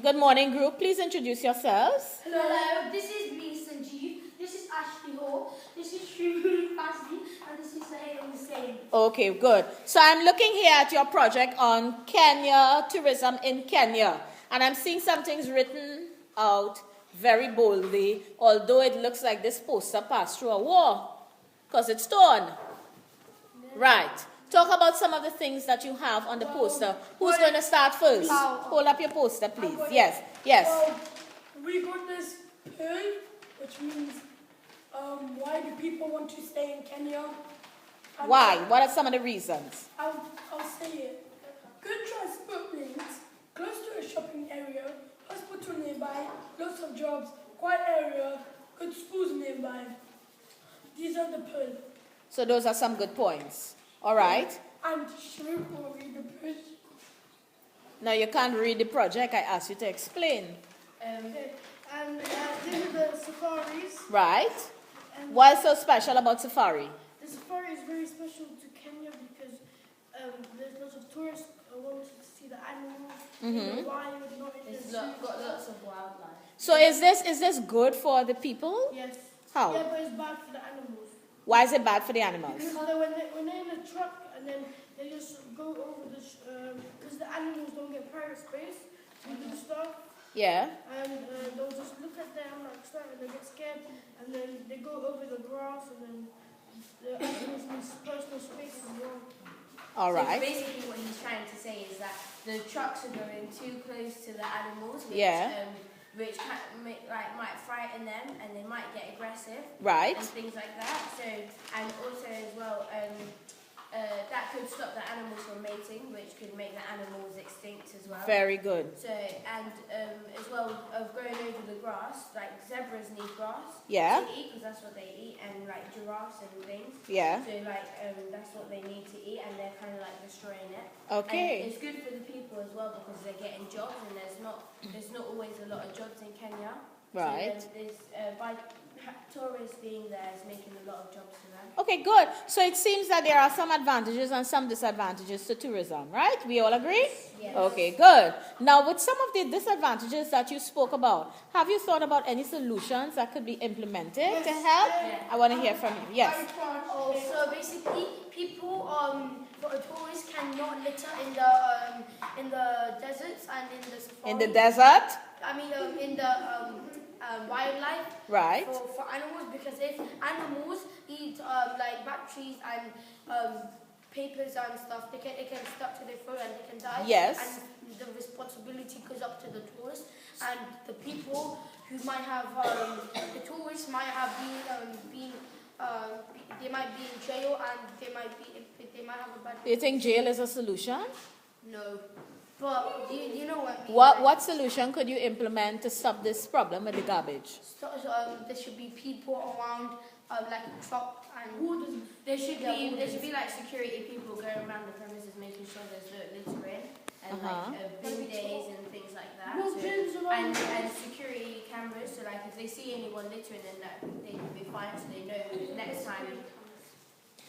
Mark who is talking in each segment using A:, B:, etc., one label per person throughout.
A: Good morning, group. Please introduce yourselves.
B: Hello, this is me, Sanjeev. This is Ashley Hall. This is Shrimuri Fasli. And this is Sahel Hussain.
A: Okay, good. So I'm looking here at your project on Kenya, tourism in Kenya. And I'm seeing some things written out very boldly, although it looks like this poster passed through a wall because it's torn. Right. Talk about some of the things that you have on the poster. Who's going to start first? Hold up your poster, please. Yes, yes.
C: We got this pearl, which means why do people want to stay in Kenya?
A: Why? What are some of the reasons?
C: I'll say it. Good transport links, close to a shopping area, hospital nearby, lots of jobs, quiet area, good schools nearby. These are the pearl.
A: So those are some good points. All right.
C: And Shrimp will read the pearl.
A: Now you can't read the project. I asked you to explain.
B: Okay. And these are the safaris.
A: Right. What's so special about safari?
B: The safari is very special to Kenya because there's lots of tourists who want to see the animals, in the wild, not in the zoo.
D: Got lots of wildlife.
A: So is this good for the people?
B: Yes.
A: How?
B: Yeah, but it's bad for the animals.
A: Why is it bad for the animals?
B: Because when they're in a truck and then they just go over the because the animals don't get private space to do stuff.
A: Yeah.
B: And they'll just look at them like stuff and they get scared and then they go over the grass and then the animals need personal space as well.
A: All right.
D: So basically what he's trying to say is that the trucks are going too close to the animals, which might frighten them and they might get aggressive.
A: Right.
D: And things like that. So, and also as well, that could stop the animals from mating, which could make the animals extinct as well.
A: Very good.
D: So, and as well of going over the grass, like zebras need grass
A: Yeah.
D: to eat because that's what they eat, and like giraffes and things.
A: Yeah.
D: So that's what they need to eat, and they're kind of like destroying it.
A: Okay.
D: And it's good for the people as well because they're getting jobs, and there's not always a lot of jobs in Kenya.
A: Right.
D: So by tourists being there is making a lot of jobs for them.
A: Okay, good. So it seems that there are some advantages and some disadvantages to tourism, right? We all agree?
D: Yes.
A: Okay, good. Now, with some of the disadvantages that you spoke about, have you thought about any solutions that could be implemented to help?
D: Yeah.
A: I want to hear from you. Yes.
B: So basically, people for tourists cannot litter in the deserts and in the safari.
A: In the desert?
B: I mean, in the wildlife.
A: Right.
B: For animals, because if animals eat like batteries and papers and stuff, it can stuck to their throat and they can die.
A: Yes.
B: And the responsibility goes up to the tourists and the people who might have the tourists might have been they might be in jail and they might have a bad.
A: Do you think jail is a solution?
B: No. But you know what I mean?
A: What solution could you implement to stop this problem with the garbage?
B: So, there should be people around, like a truck, and
D: There should be like security people going around the premises making sure there's no littering and bin days and things like that. So, and security cameras, so like if they see anyone littering, then they can be fined, so they know next time.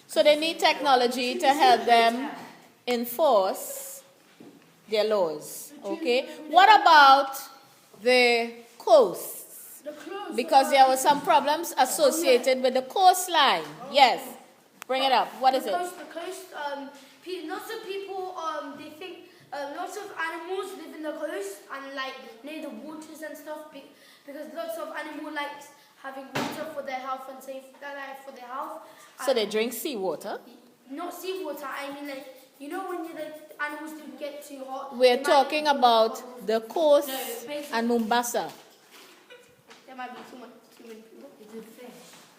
A: So they need technology to help them enforce their laws. Okay. What about the coasts? Because there were some problems associated with the coastline. Yes. Bring it up. What is it?
B: The coast, lots of people, they think lots of animals live in the coast and like near the waters and stuff because lots of animals like having water for their health and safe for their health.
A: So they drink seawater?
B: Not seawater, I mean like, you know when animals don't get too hot?
A: We're talking about the coast and Mombasa.
B: There might be too many people.
D: It's a fish.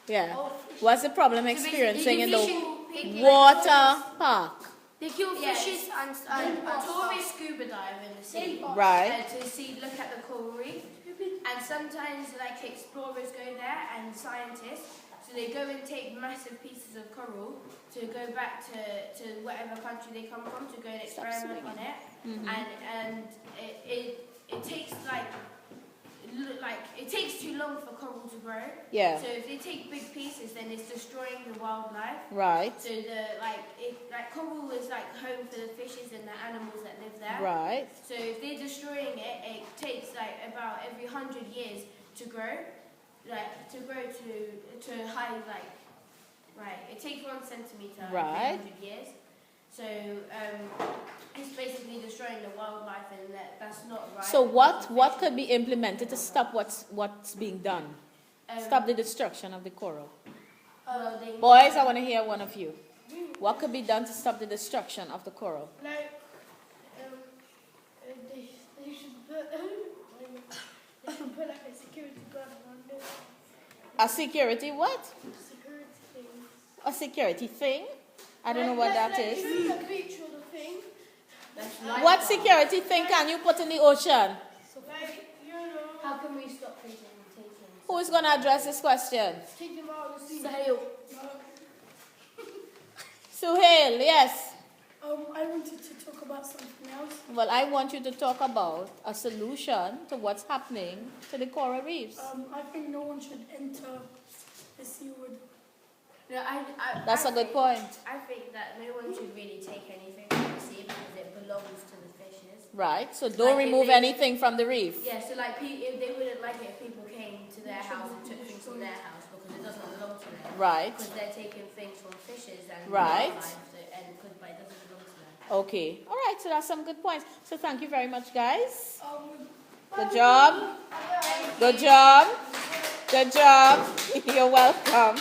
A: Yeah.
B: Oh,
A: What's the problem experiencing in the
B: fishing,
A: water park?
B: They kill fishes and
D: Tourists scuba dive in the sea.
A: Right.
D: To look at the coral reef. And sometimes like explorers go there and scientists, so they go and take massive pieces of coral to go back to whatever country they come from to go and experiment on it. And it takes it takes too long for coral to grow.
A: Yeah.
D: So if they take big pieces, then it's destroying the wildlife.
A: Right.
D: So coral is like home for the fishes and the animals that live there.
A: Right.
D: So if they're destroying it, it takes like about every 100 years to grow, to high it takes 1 centimeter
A: Right.
D: every 100 years. So it's basically destroying the wildlife, and that's not right.
A: So what could be implemented to stop what's being done? Stop the destruction of the coral. Boys, I want to hear one of you. What could be done to stop the destruction of the coral?
B: Like, they should put like a security guard around it.
A: A security what?
B: Security thing.
A: A security thing? I don't know what that is.
B: The beach or the thing.
A: What security thing can you put in the ocean?
B: So like, you know.
D: How can we stop taking?
A: Who is going to address this question?
B: Take them out of the sea.
A: Suhail, yes.
C: I wanted to talk about something else.
A: Well, I want you to talk about a solution to what's happening to the coral reefs.
C: I think no one should enter the seawood.
D: No,
A: That's a good point.
D: I think that no one should really take anything from the sea because it belongs to the fishes.
A: Right, so don't
D: Like if
A: remove
D: they-
A: anything from the reef.
D: Yeah, so like if they wouldn't like it if people came to their house and took things from their house because it doesn't belong to them.
A: Right.
D: Because they're taking things from fishes and
A: Right.
D: wildlife, and but it doesn't belong to them.
A: Okay, all right, so that's some good points. So thank you very much, guys.
C: Um,
A: Good job. Good job. Good job. You're welcome.